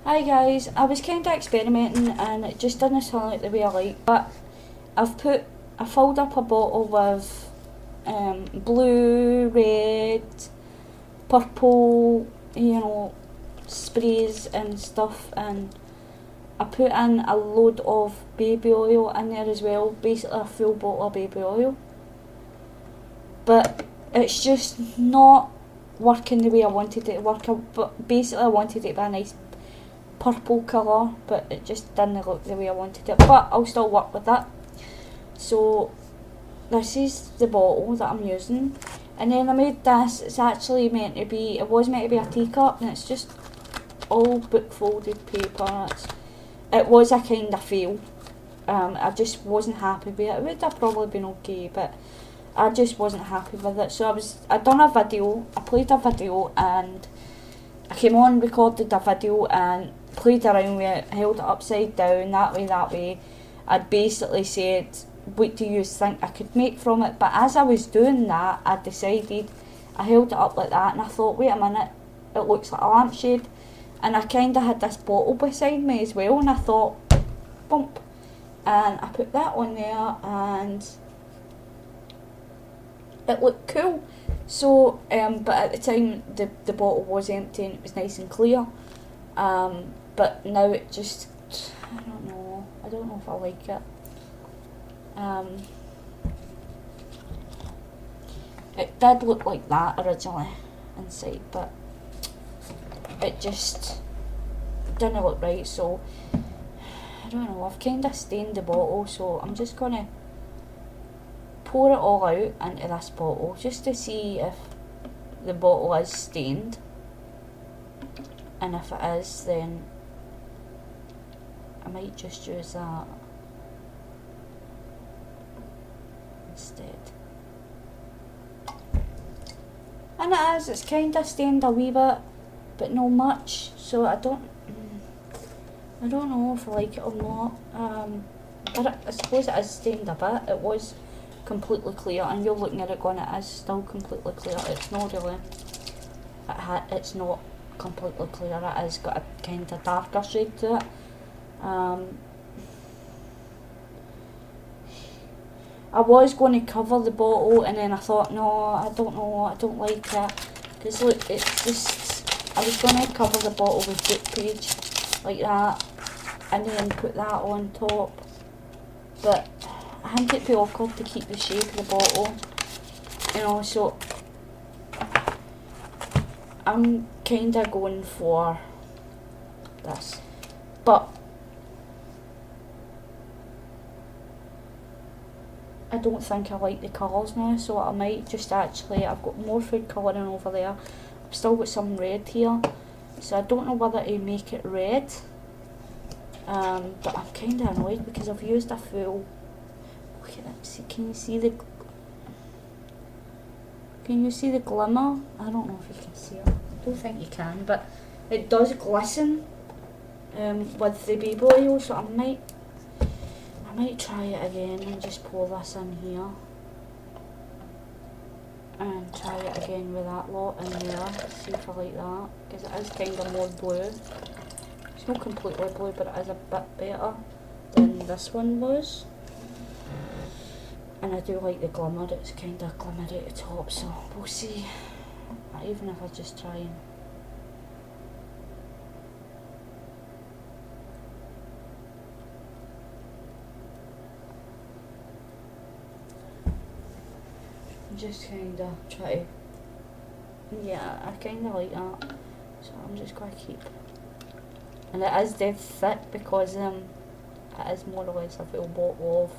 Hi guys, I was kind of experimenting and it just didn't sound like the way I like, but I filled up a bottle with blue, red, purple, sprays and stuff, and I put in a load of baby oil in there as well, basically a full bottle of baby oil, but it's just not working the way I wanted it to work. But basically I wanted it to be a nice purple colour, but it just didn't look the way I wanted it, but I'll still work with it. So this is the bottle that I'm using, and then I made this. It's actually meant to be, it was meant to be a teacup, and it's just all book folded paper. It was a kind of fail. I just wasn't happy with it. It would have probably been okay, but I just wasn't happy with it. So I done a video, I played a video, and I came on, recorded a video and played around with it, held it upside down, that way. I'd basically said, what do you think I could make from it? But as I was doing that, I decided, I held it up like that and I thought, wait a minute, it looks like a lampshade. And I kind of had this bottle beside me as well, and I thought, bump. And I put that on there and it looked cool. So, but at the time the bottle was empty and it was nice and clear. But now it just, I don't know if I like it. It did look like that originally inside, but it just didn't look right, so I don't know, I've kind of stained the bottle, so I'm just going to pour it all out into this bottle just to see if the bottle is stained, and if it is, then I might just use that instead. And it is, it's kind of stained a wee bit, but not much, so I don't know if I like it or not. But I suppose it is stained a bit. It was completely clear, and you're looking at it going, it is still completely clear. It's not really, it's not completely clear. It has got a kind of darker shade to it. I was going to cover the bottle, and then I thought, no, I don't like it, because look, it's just, I was going to cover the bottle with book page like that and then put that on top, but I think it'd be awkward to keep the shape of the bottle, so I'm kind of going for this. But I don't think I like the colours now, so I might just actually, I've got more food colouring over there, I've still got some red here, so I don't know whether to make it red, but I'm kind of annoyed because I've used a full, look at it, see, can you see the glimmer? I don't know if you can see it, I don't think you can, but it does glisten with the baby oil, so I might try it again and just pour this in here and try it again with that lot in there, see if I like that, because it is kind of more blue. It's not completely blue, but it is a bit better than this one was, and I do like the glimmer. It's kind of glimmery at the top, so we'll see, even if I just try and just kind of try to, yeah, I kind of like that, so I'm just going to keep, and it is dead thick because it is more or less a full bottle of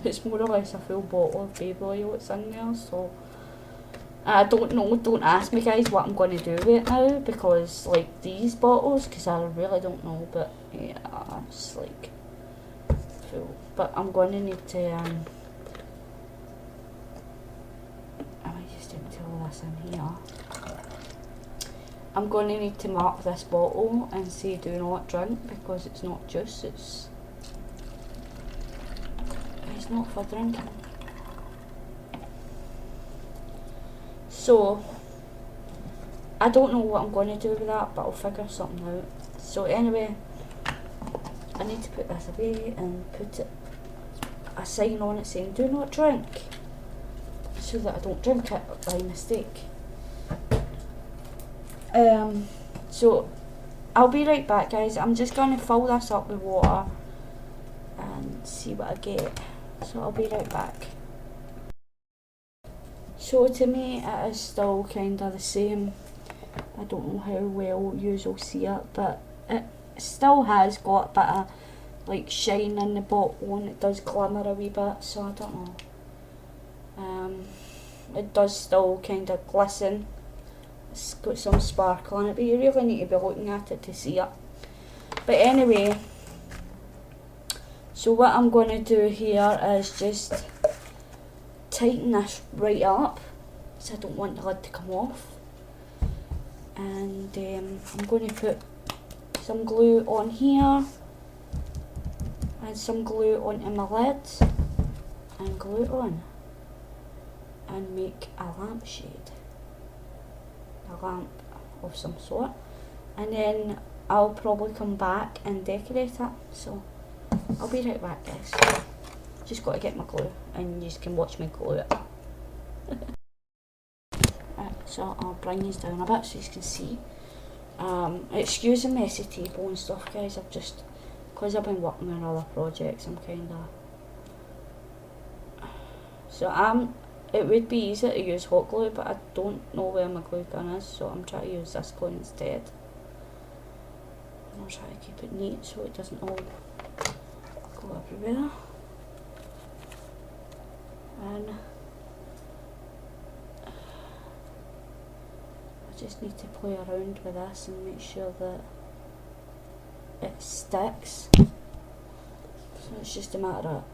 it's more or less a full bottle of baby oil that's in there, so I don't know, don't ask me guys what I'm going to do with it now, because like these bottles, because I really don't know, but yeah, it's like full. But I'm going to need to I might just empty all this in here. I'm going to need to mark this bottle and say do not drink, because it's not juice, it's not for drinking. So I don't know what I'm going to do with that, but I'll figure something out. So anyway, I need to put this away and put a sign on it saying do not drink, so that I don't drink it by mistake. So I'll be right back, guys. I'm just going to fill this up with water and see what I get. So I'll be right back. So to me it is still kind of the same. I don't know how well you will see it, but it still has got a bit of like shine in the bottle, and it does glimmer a wee bit, so I don't know. It does still kind of glisten. It's got some sparkle in it, but you really need to be looking at it to see it. But anyway, so what I'm going to do here is just tighten this right up, because I don't want the lid to come off. And I'm going to put some glue on here, and some glue onto my lid, and glue it on, and make a lampshade. A lamp of some sort, and then I'll probably come back and decorate it. So I'll be right back, guys. Just got to get my glue, and you can watch me glue it. Right, so I'll bring these down a bit so you can see. Excuse the messy table and stuff, guys. I've just, because I've been working on other projects, I'm kind of. So it would be easy to use hot glue, but I don't know where my glue gun is, so I'm trying to use this glue instead. And I'll try to keep it neat so it doesn't all go everywhere. And I just need to play around with this and make sure that it sticks. So it's just a matter of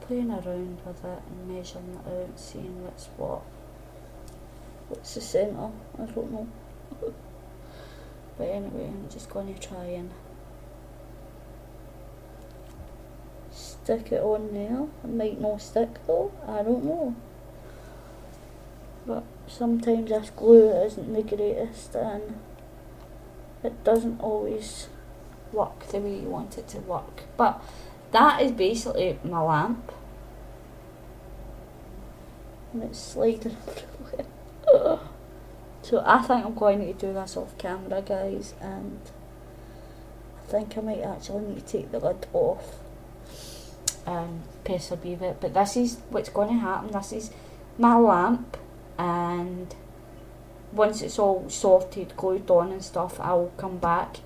playing around with it and measuring it out and seeing what's the centre. I don't know. But anyway, I'm just going to try and stick it on there. It might not stick though, I don't know. But sometimes this glue isn't the greatest, and it doesn't always work the way you want it to work. But that is basically my lamp, and it's sliding everywhere. So I think I'm going to do this off camera, guys, and I think I might actually need to take the lid off and persevere it. But this is what's going to happen. This is my lamp, and once it's all sorted, glued on and stuff, I'll come back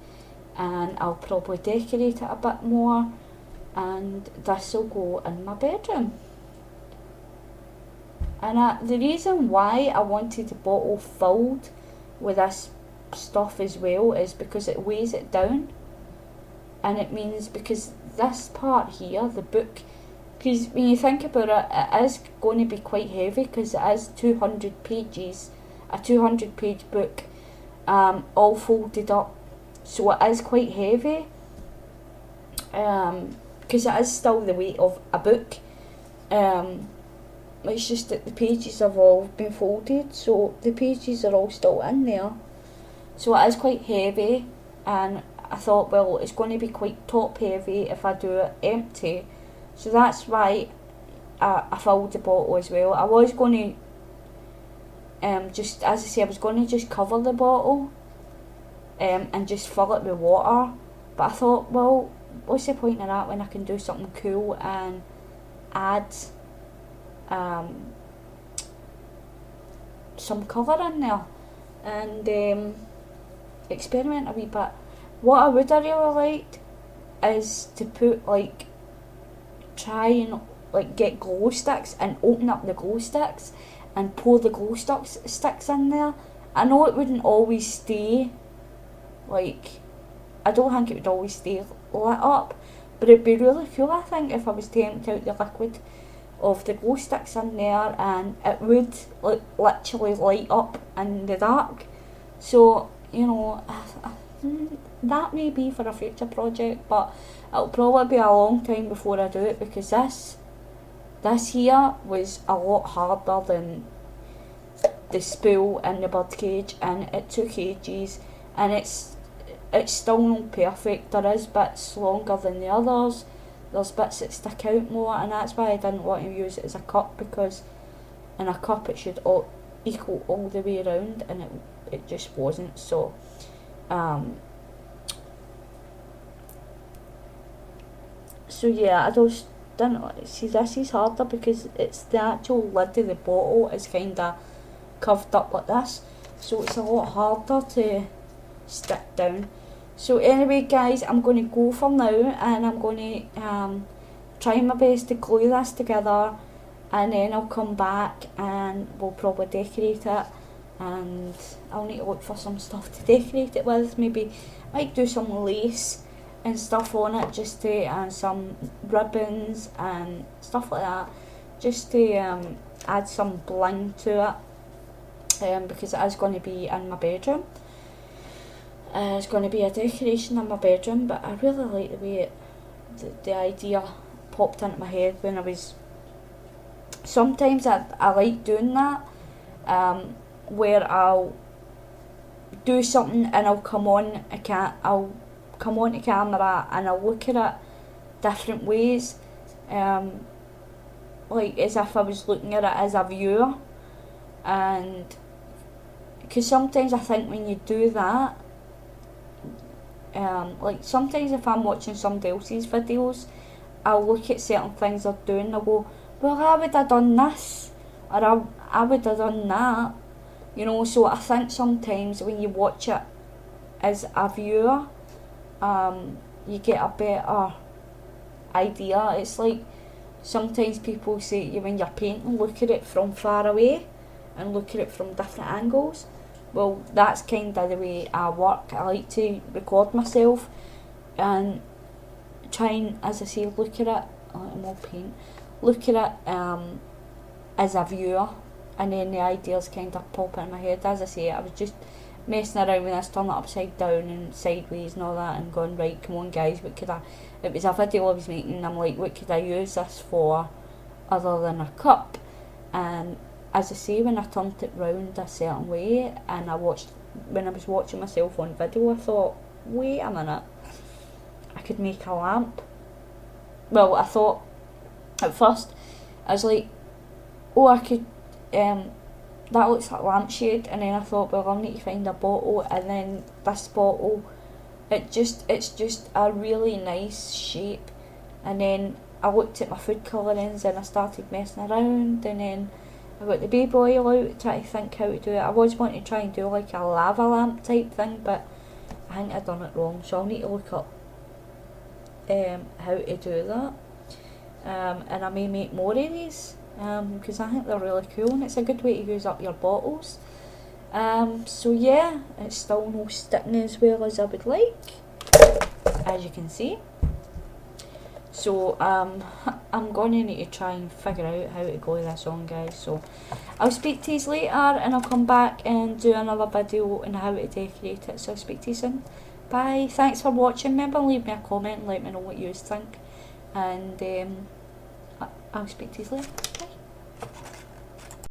and I'll probably decorate it a bit more, and this will go in my bedroom. And the reason why I wanted the bottle filled with this stuff as well is because it weighs it down, and it means, because this part here, the book, because when you think about it, it is going to be quite heavy, because it is 200 pages, a 200-page book, all folded up, so it is quite heavy, because it is still the weight of a book. It's just that the pages have all been folded, so the pages are all still in there, so it is quite heavy. And I thought, well, it's going to be quite top heavy if I do it empty, so that's why I filled the bottle as well. I was going to just, as I say, I was going to just cover the bottle and just fill it with water, but I thought, well, what's the point of that when I can do something cool and add some colour in there and experiment a wee bit. What I would have really liked is to put, like, try and like get glow sticks and open up the glow sticks and pour the glow sticks in there. I know it wouldn't always stay, like, I don't think it would always stay lit up, but it'd be really cool, I think, if I was to empty out the liquid of the glow sticks in there, and it would like literally light up in the dark. So, you know, that may be for a future project, but it'll probably be a long time before I do it, because this here was a lot harder than the spool in the birdcage, and it took ages, and it's still not perfect. There is bits longer than the others, there's bits that stick out more, and that's why I didn't want to use it as a cup, because in a cup it should equal all the way around, and it just wasn't. So so yeah, I just didn't see, this is harder because it's the actual lid of the bottle is kind of curved up like this, so it's a lot harder to stick down. So anyway guys, I'm going to go for now, and I'm going to try my best to glue this together, and then I'll come back and we'll probably decorate it, and I'll need to look for some stuff to decorate it with. Maybe might do some lace and stuff on it, just to, and some ribbons and stuff like that, just to add some bling to it, because it is going to be in my bedroom. It's going to be a decoration in my bedroom, but I really like the way the idea popped into my head when I was. Sometimes I like doing that, where I'll do something and I'll come on to camera and I'll look at it different ways, like as if I was looking at it as a viewer. And because sometimes I think when you do that, like sometimes if I'm watching somebody else's videos, I'll look at certain things they're doing and I'll go, well, I would have done this, or I would have done that, you know. So I think sometimes when you watch it as a viewer, you get a better idea. It's like sometimes people say to you when you're painting, look at it from far away and look at it from different angles. Well, that's kind of the way I work. I like to record myself and try and, as I say, look at it, look at it as a viewer, and then the ideas kind of pop in my head. As I say, I was just messing around with this, turning it upside down and sideways and all that, and going, right, come on guys, what could it was a video I was making, and I'm like, what could I use this for other than a cup? And as I say, when I turned it round a certain way, and when I was watching myself on video, I thought, wait a minute, I could make a lamp. Well, I thought at first, I was like, oh, I could, that looks like a lampshade, and then I thought, well, I'll need to find a bottle, and then this bottle, it's just a really nice shape. And then I looked at my food colourings and I started messing around, and then I got the baby oil out, trying to think how to do it. I was wanting to try and do like a lava lamp type thing, but I think I'd done it wrong, so I'll need to look up how to do that. And I may make more of these, because I think they're really cool, and it's a good way to use up your bottles. So yeah, it's still not sticking as well as I would like, as you can see. So I'm going to need to try and figure out how to glue this on, guys. So I'll speak to you later, and I'll come back and do another video on how to decorate it. So I'll speak to you soon. Bye. Thanks for watching. Remember, leave me a comment and let me know what you think. And I'll speak to you later. Bye.